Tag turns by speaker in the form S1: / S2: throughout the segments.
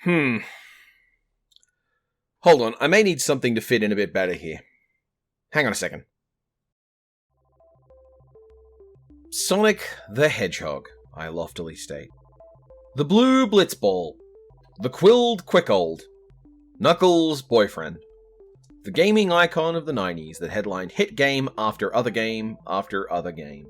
S1: Hold on, I may need something to fit in a bit better here. Hang on a second. Sonic the Hedgehog, I loftily state. The Blue Blitzball. The Quilled Quickold. Knuckles' boyfriend. The gaming icon of the 90s that headlined hit game after other game after other game.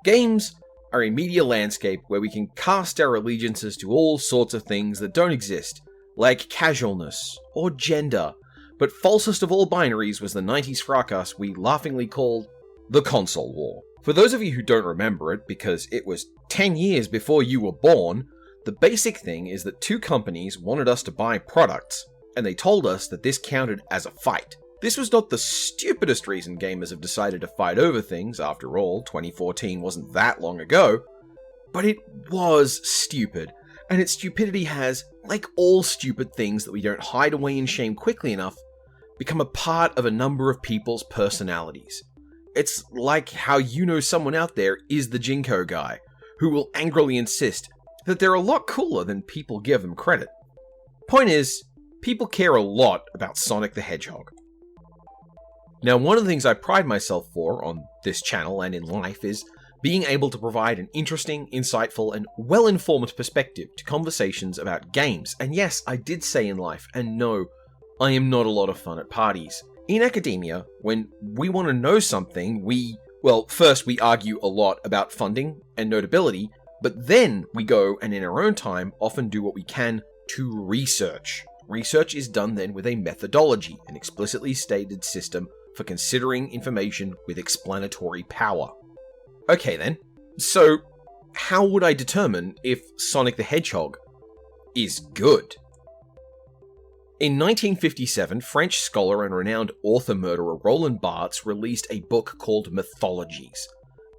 S1: Games are a media landscape where we can cast our allegiances to all sorts of things that don't exist, like casualness or gender, but falsest of all binaries was the 90s fracas we laughingly called the console war. For those of you who don't remember it, because it was 10 years before you were born, the basic thing is that two companies wanted us to buy products, and they told us that this counted as a fight. This was not the stupidest reason gamers have decided to fight over things, after all, 2014 wasn't that long ago, but it was stupid, and its stupidity has, like all stupid things that we don't hide away in shame quickly enough, become a part of a number of people's personalities. It's like how you know someone out there is the Jinko guy, who will angrily insist that they're a lot cooler than people give them credit. Point is, people care a lot about Sonic the Hedgehog. Now, one of the things I pride myself for on this channel and in life is being able to provide an interesting, insightful, and well-informed perspective to conversations about games. And yes, I did say in life, and no, I am not a lot of fun at parties. In academia, when we want to know something, first we argue a lot about funding and notability, but then we go and in our own time often do what we can to research. Research is done then with a methodology, an explicitly stated system for considering information with explanatory power. Okay then, so how would I determine if Sonic the Hedgehog is good? In 1957, French scholar and renowned author-murderer Roland Barthes released a book called Mythologies.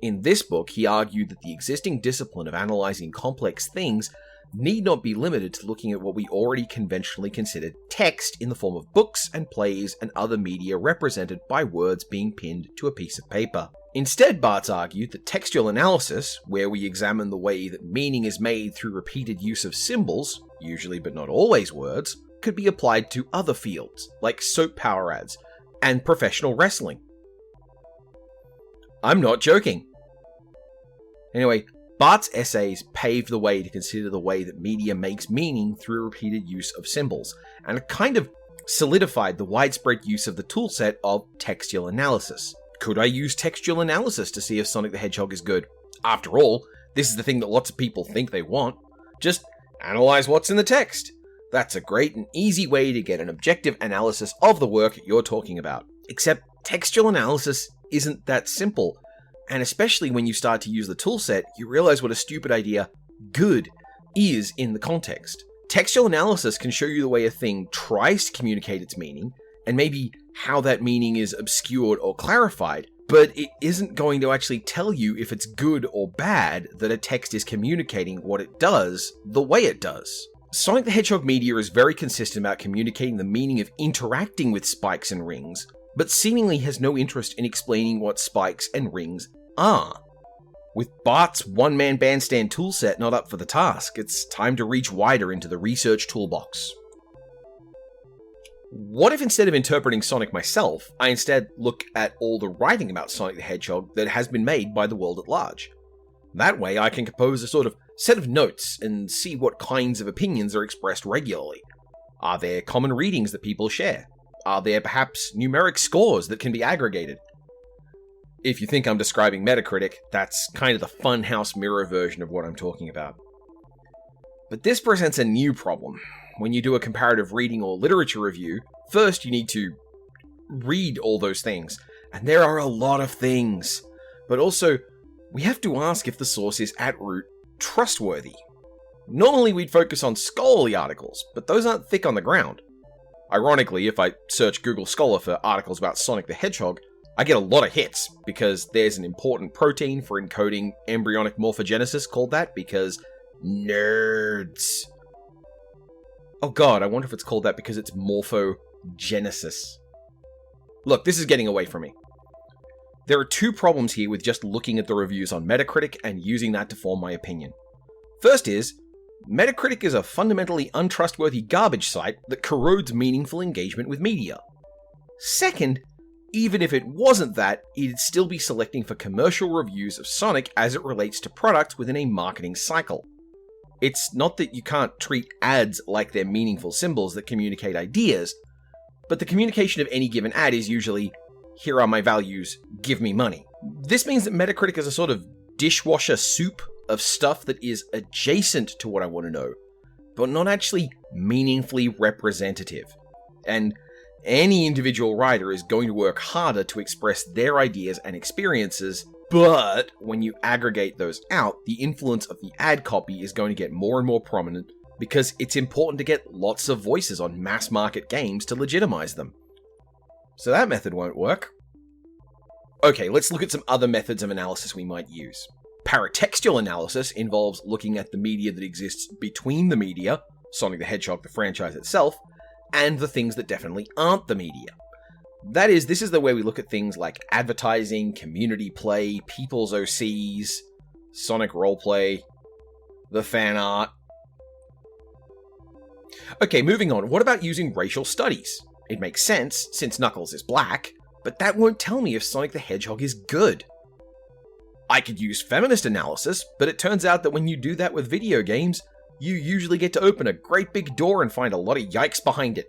S1: In this book, he argued that the existing discipline of analyzing complex things need not be limited to looking at what we already conventionally considered text in the form of books and plays and other media represented by words being pinned to a piece of paper. Instead, Barthes argued that textual analysis, where we examine the way that meaning is made through repeated use of symbols, usually but not always words, could be applied to other fields, like soap power ads and professional wrestling. I'm not joking. Anyway, Barthes' essays paved the way to consider the way that media makes meaning through repeated use of symbols, and it kind of solidified the widespread use of the toolset of textual analysis. Could I use textual analysis to see if Sonic the Hedgehog is good? After all, this is the thing that lots of people think they want. Just analyze what's in the text. That's a great and easy way to get an objective analysis of the work you're talking about. Except textual analysis isn't that simple. And especially when you start to use the toolset, you realize what a stupid idea good is in the context. Textual analysis can show you the way a thing tries to communicate its meaning, and maybe how that meaning is obscured or clarified, but it isn't going to actually tell you if it's good or bad that a text is communicating what it does the way it does. Sonic the Hedgehog media is very consistent about communicating the meaning of interacting with spikes and rings, but seemingly has no interest in explaining what spikes and rings are. With Bart's one-man bandstand toolset not up for the task, it's time to reach wider into the research toolbox. What if instead of interpreting Sonic myself, I instead look at all the writing about Sonic the Hedgehog that has been made by the world at large? That way I can compose a sort of set of notes and see what kinds of opinions are expressed regularly. Are there common readings that people share? Are there perhaps numeric scores that can be aggregated? If you think I'm describing Metacritic, that's kind of the funhouse mirror version of what I'm talking about. But this presents a new problem. When you do a comparative reading or literature review, first you need to read all those things, and there are a lot of things. But also, we have to ask if the source is at root trustworthy. Normally we'd focus on scholarly articles, but those aren't thick on the ground. Ironically, if I search Google Scholar for articles about Sonic the Hedgehog, I get a lot of hits, because there's an important protein for encoding embryonic morphogenesis called that, because nerds. Oh god, I wonder if it's called that because it's morphogenesis. Look, this is getting away from me. There are two problems here with just looking at the reviews on Metacritic and using that to form my opinion. First is, Metacritic is a fundamentally untrustworthy garbage site that corrodes meaningful engagement with media. Second, even if it wasn't that, it'd still be selecting for commercial reviews of Sonic as it relates to products within a marketing cycle. It's not that you can't treat ads like they're meaningful symbols that communicate ideas, but the communication of any given ad is usually, here are my values, give me money. This means that Metacritic is a sort of dishwasher soup of stuff that is adjacent to what I want to know, but not actually meaningfully representative. And any individual writer is going to work harder to express their ideas and experiences, but when you aggregate those out, the influence of the ad copy is going to get more and more prominent because it's important to get lots of voices on mass market games to legitimize them. So that method won't work. Okay, let's look at some other methods of analysis we might use. Paratextual analysis involves looking at the media that exists between the media, Sonic the Hedgehog, the franchise itself, and the things that definitely aren't the media. That is, this is the way we look at things like advertising, community play, people's OCs, Sonic roleplay, the fan art. Okay, moving on. What about using racial studies? It makes sense, since Knuckles is black, but that won't tell me if Sonic the Hedgehog is good. I could use feminist analysis, but it turns out that when you do that with video games, you usually get to open a great big door and find a lot of yikes behind it.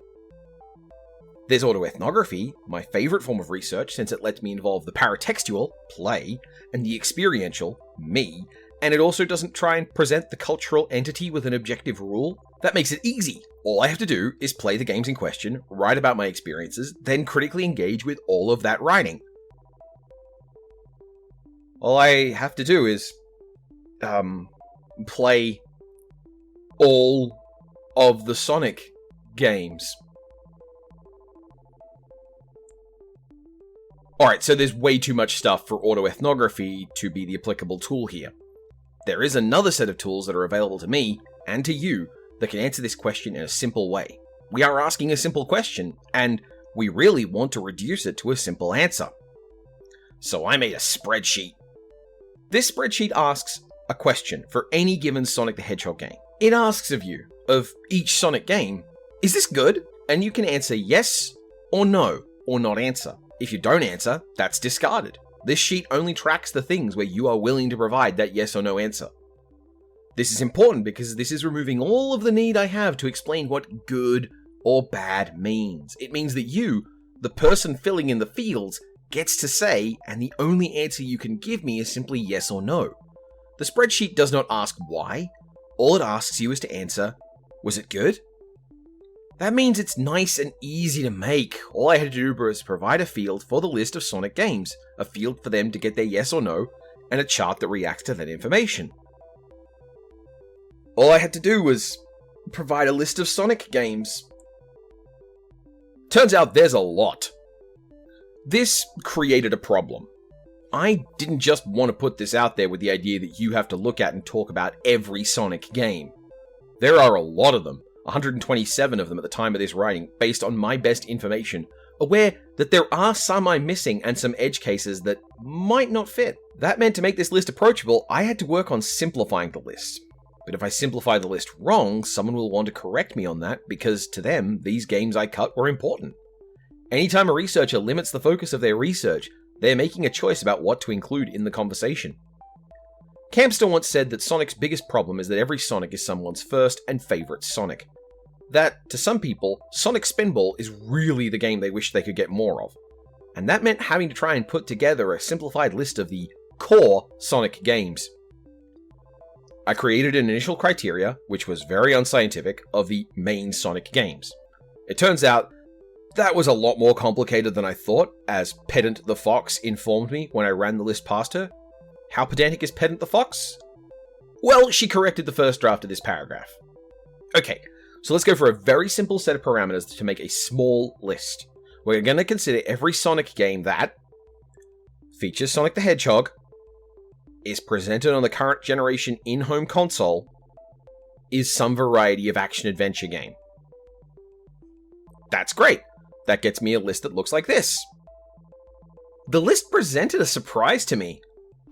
S1: There's autoethnography, my favorite form of research since it lets me involve the paratextual, play, and the experiential, me, and it also doesn't try and present the cultural entity with an objective rule. That makes it easy. All I have to do is play the games in question, write about my experiences, then critically engage with all of that writing. All I have to do is, play all of the Sonic games. Alright, so there's way too much stuff for autoethnography to be the applicable tool here. There is another set of tools that are available to me, and to you, that can answer this question in a simple way. We are asking a simple question, and we really want to reduce it to a simple answer. So I made a spreadsheet. This spreadsheet asks a question for any given Sonic the Hedgehog game. It asks of you, of each Sonic game, is this good? And you can answer yes or no, or not answer. If you don't answer, that's discarded. This sheet only tracks the things where you are willing to provide that yes or no answer. This is important because this is removing all of the need I have to explain what good or bad means. It means that you, the person filling in the fields, gets to say, and the only answer you can give me is simply yes or no. The spreadsheet does not ask why. All it asks you is to answer, was it good? That means it's nice and easy to make. All I had to do was provide a field for the list of Sonic games, a field for them to get their yes or no, and a chart that reacts to that information. All I had to do was provide a list of Sonic games. Turns out there's a lot. This created a problem. I didn't just want to put this out there with the idea that you have to look at and talk about every Sonic game. There are a lot of them, 127 of them at the time of this writing, based on my best information, aware that there are some I'm missing and some edge cases that might not fit. That meant to make this list approachable, I had to work on simplifying the list. But if I simplify the list wrong, someone will want to correct me on that because to them, these games I cut were important. Anytime a researcher limits the focus of their research, they're making a choice about what to include in the conversation. Campster once said that Sonic's biggest problem is that every Sonic is someone's first and favorite Sonic. That, to some people, Sonic Spinball is really the game they wish they could get more of. And that meant having to try and put together a simplified list of the core Sonic games. I created an initial criteria, which was very unscientific, of the main Sonic games. It turns out that was a lot more complicated than I thought, as Pedant the Fox informed me when I ran the list past her. How pedantic is Pedant the Fox? Well, she corrected the first draft of this paragraph. Okay, so let's go for a very simple set of parameters to make a small list. We're going to consider every Sonic game that features Sonic the Hedgehog, is presented on the current generation in-home console, is some variety of action-adventure game. That's great. That gets me a list that looks like this. The list presented a surprise to me.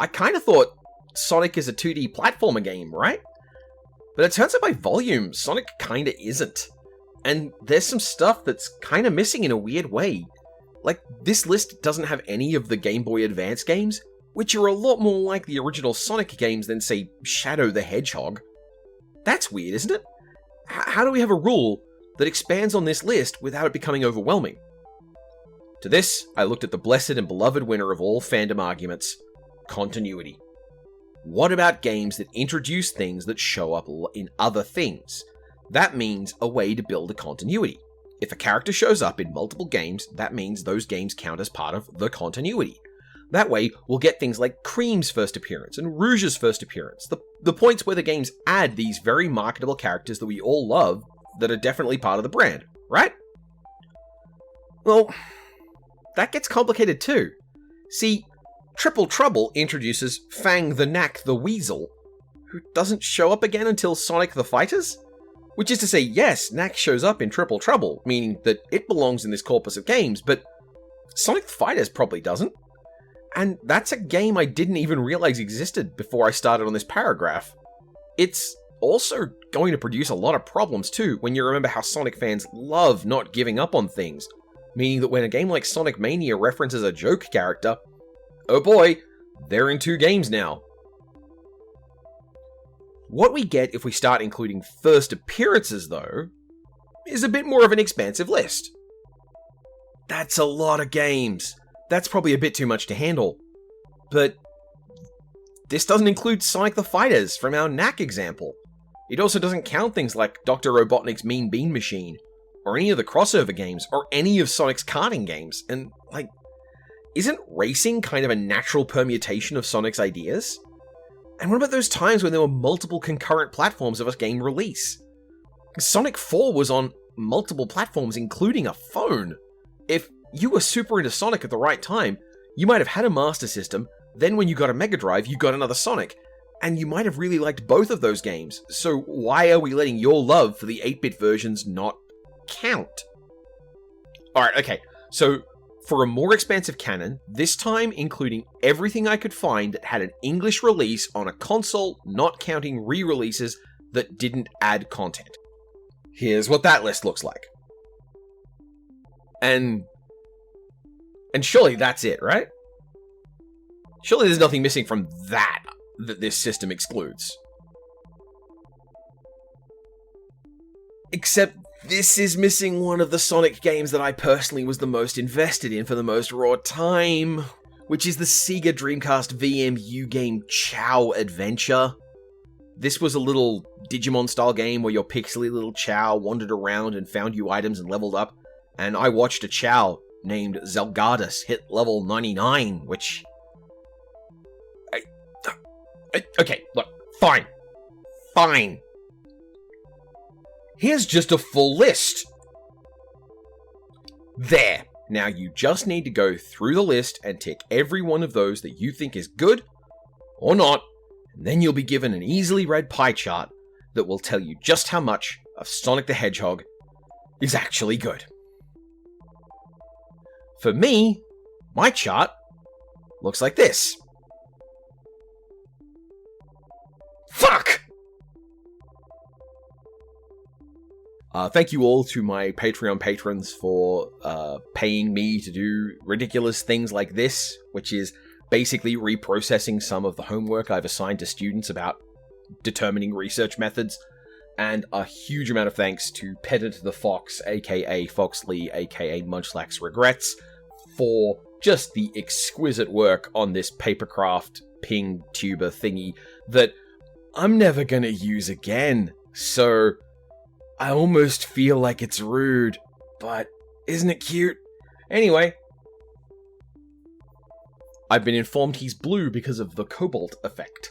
S1: I kind of thought Sonic is a 2D platformer game, right? But it turns out by volume, Sonic kinda isn't. And there's some stuff that's kinda missing in a weird way. Like, this list doesn't have any of the Game Boy Advance games, which are a lot more like the original Sonic games than, say, Shadow the Hedgehog. That's weird, isn't it? How do we have a rule that expands on this list without it becoming overwhelming? To this, I looked at the blessed and beloved winner of all fandom arguments, continuity. What about games that introduce things that show up in other things? That means a way to build a continuity. If a character shows up in multiple games, that means those games count as part of the continuity. That way, we'll get things like Cream's first appearance and Rouge's first appearance, the points where the games add these very marketable characters that we all love that are definitely part of the brand, right? Well, that gets complicated too. See, Triple Trouble introduces Fang the Knack the Weasel, who doesn't show up again until Sonic the Fighters? Which is to say, yes, Knack shows up in Triple Trouble, meaning that it belongs in this corpus of games, but Sonic the Fighters probably doesn't. And that's a game I didn't even realize existed before I started on this paragraph. It's also going to produce a lot of problems too, when you remember how Sonic fans love not giving up on things, meaning that when a game like Sonic Mania references a joke character, oh boy, they're in 2 games now. What we get if we start including first appearances, though, is a bit more of an expansive list. That's a lot of games. That's probably a bit too much to handle. But this doesn't include Sonic the Fighters from our Knack example. It also doesn't count things like Dr. Robotnik's Mean Bean Machine, or any of the crossover games, or any of Sonic's karting games. And, isn't racing kind of a natural permutation of Sonic's ideas? And what about those times when there were multiple concurrent platforms of a game release? Sonic 4 was on multiple platforms, including a phone. If you were super into Sonic at the right time, you might have had a Master System, then when you got a Mega Drive, you got another Sonic, and you might have really liked both of those games, so why are we letting your love for the 8-bit versions not count? Alright, okay, so for a more expansive canon, this time including everything I could find that had an English release on a console, not counting re-releases that didn't add content. Here's what that list looks like. And surely that's it, right? Surely there's nothing missing from that this system excludes. Except this is missing one of the Sonic games that I personally was the most invested in for the most raw time, which is the Sega Dreamcast VMU game Chow Adventure. This was a little Digimon-style game where your pixely little Chow wandered around and found you items and leveled up, and I watched a Chow named Zelgadus hit level 99, which... Okay, look, fine. Here's just a full list. There. Now you just need to go through the list and tick every one of those that you think is good or not, and then you'll be given an easily read pie chart that will tell you just how much of Sonic the Hedgehog is actually good. For me, my chart looks like this. Fuck! Thank you all to my Patreon patrons for paying me to do ridiculous things like this, which is basically reprocessing some of the homework I've assigned to students about determining research methods. And a huge amount of thanks to Pedant the Fox, aka Foxley, aka Munchlax Regrets, for just the exquisite work on this papercraft ping tuber thingy that I'm never gonna use again. So I almost feel like it's rude, but isn't it cute? Anyway, I've been informed he's blue because of the cobalt effect.